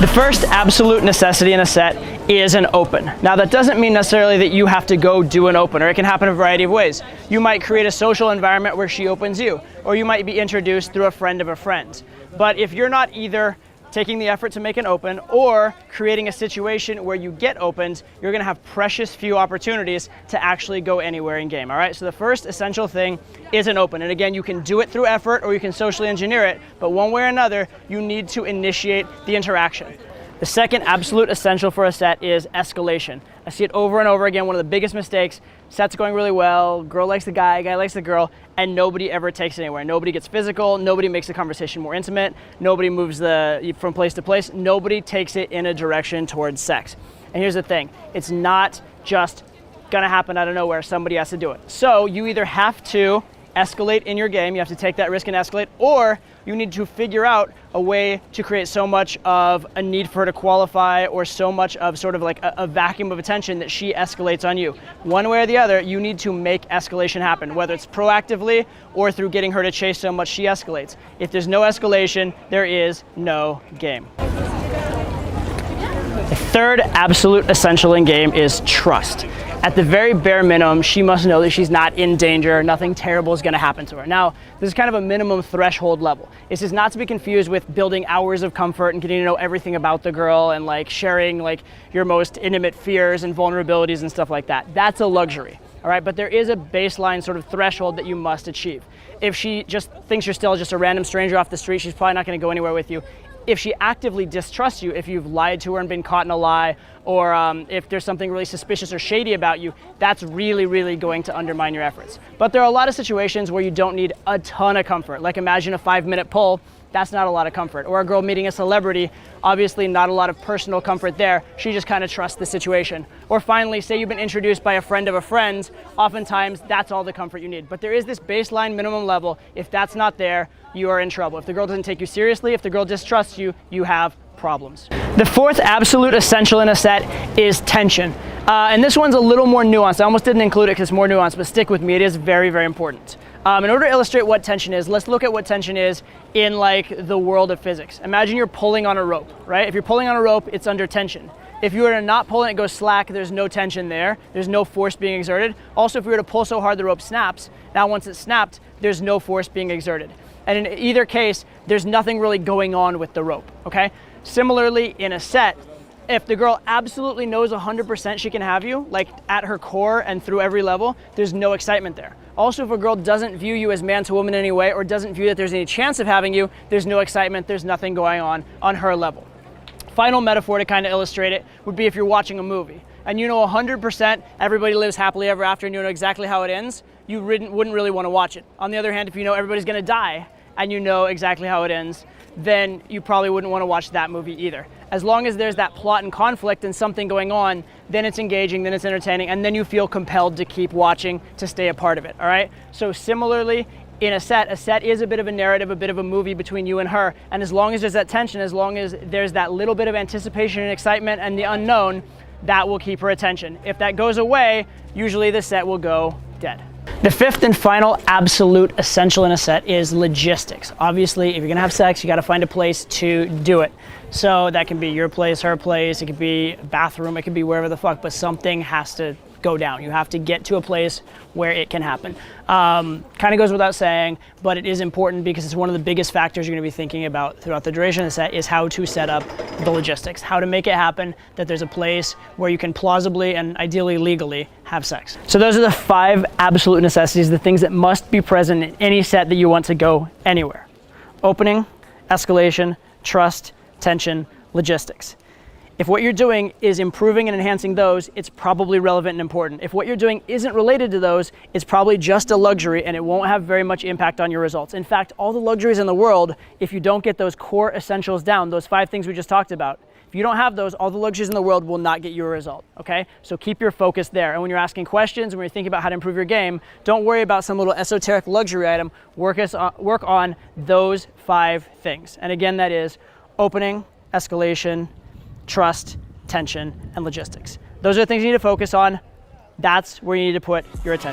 The first absolute necessity in a set is an open. Now that doesn't mean necessarily that you have to go do an open, or it can happen a variety of ways. You might create a social environment where she opens you, or you might be introduced through a friend of a friend. But if you're not either taking the effort to make an open or creating a situation where you get opened, you're gonna have precious few opportunities to actually go anywhere in game, all right? So the first essential thing is an open. And again, you can do it through effort or you can socially engineer it, but one way or another, you need to initiate the interaction. The second absolute essential for a set is escalation. I see it over and over again, one of the biggest mistakes. Set's going really well, girl likes the guy likes the girl, and nobody ever takes it anywhere. Nobody gets physical, nobody makes the conversation more intimate, nobody moves from place to place, nobody takes it in a direction towards sex. And here's the thing, it's not just gonna happen out of nowhere, somebody has to do it. So you either have to escalate in your game, you have to take that risk and escalate, or you need to figure out a way to create so much of a need for her to qualify or so much of sort of like a vacuum of attention that she escalates on you. One way or the other, you need to make escalation happen, whether it's proactively or through getting her to chase so much she escalates. If there's no escalation, there is no game. The third absolute essential in game is trust. At the very bare minimum, she must know that she's not in danger, nothing terrible is gonna happen to her. Now, this is kind of a minimum threshold level. This is not to be confused with building hours of comfort and getting to know everything about the girl and like sharing like your most intimate fears and vulnerabilities and stuff like that. That's a luxury, all right? But there is a baseline sort of threshold that you must achieve. If she just thinks you're still just a random stranger off the street, she's probably not gonna go anywhere with you. If she actively distrusts you, if you've lied to her and been caught in a lie, or if there's something really suspicious or shady about you, that's really, really going to undermine your efforts. But there are a lot of situations where you don't need a ton of comfort. Like imagine a 5-minute pull, that's not a lot of comfort. Or a girl meeting a celebrity, obviously not a lot of personal comfort there. She just kind of trusts the situation. Or finally, say you've been introduced by a friend of a friend, oftentimes that's all the comfort you need. But there is this baseline minimum level. If that's not there, you are in trouble. If the girl doesn't take you seriously, if the girl distrusts you, you have problems. The fourth absolute essential in a set is tension. And this one's a little more nuanced. I almost didn't include it because it's more nuanced, but stick with me, it is very, very important. In order to illustrate what tension is, let's look at what tension is in like the world of physics. Imagine you're pulling on a rope, right? If you're pulling on a rope, it's under tension. If you were to not pull and it goes slack, there's no tension there. There's no force being exerted. Also, if you were to pull so hard the rope snaps, now once it's snapped, there's no force being exerted. And in either case, there's nothing really going on with the rope, okay? Similarly, in a set, if the girl absolutely knows 100% she can have you, like at her core and through every level, there's no excitement there. Also, if a girl doesn't view you as man to woman in any way or doesn't view that there's any chance of having you, there's no excitement, there's nothing going on her level. Final metaphor to kind of illustrate it would be if you're watching a movie and you know 100% everybody lives happily ever after and you know exactly how it ends, you wouldn't really want to watch it. On the other hand, if you know everybody's gonna die and you know exactly how it ends, then you probably wouldn't want to watch that movie either. As long as there's that plot and conflict and something going on, then it's engaging, then it's entertaining, and then you feel compelled to keep watching to stay a part of it, all right? So similarly, in a set is a bit of a narrative, a bit of a movie between you and her, and as long as there's that tension, as long as there's that little bit of anticipation and excitement and the unknown, that will keep her attention. If that goes away, usually the set will go dead. The fifth and final absolute essential in a set is logistics. Obviously, if you're gonna have sex, you gotta find a place to do it. So that can be your place, her place, it could be a bathroom, it could be wherever the fuck, but something has to go down. You have to get to a place where it can happen. Kind of goes without saying, but it is important because it's one of the biggest factors you're gonna be thinking about throughout the duration of the set is how to set up the logistics, how to make it happen that there's a place where you can plausibly and ideally legally have sex. So those are the 5 absolute necessities, the things that must be present in any set that you want to go anywhere. Opening, escalation, trust, tension, logistics. If what you're doing is improving and enhancing those, it's probably relevant and important. If what you're doing isn't related to those, it's probably just a luxury and it won't have very much impact on your results. In fact, all the luxuries in the world, if you don't get those core essentials down, those 5 things we just talked about, if you don't have those, all the luxuries in the world will not get you a result, okay? So keep your focus there. And when you're asking questions, and when you're thinking about how to improve your game, don't worry about some little esoteric luxury item. Work on those 5 things. And again, that is opening, escalation, trust, tension, and logistics. Those are the things you need to focus on. That's where you need to put your attention.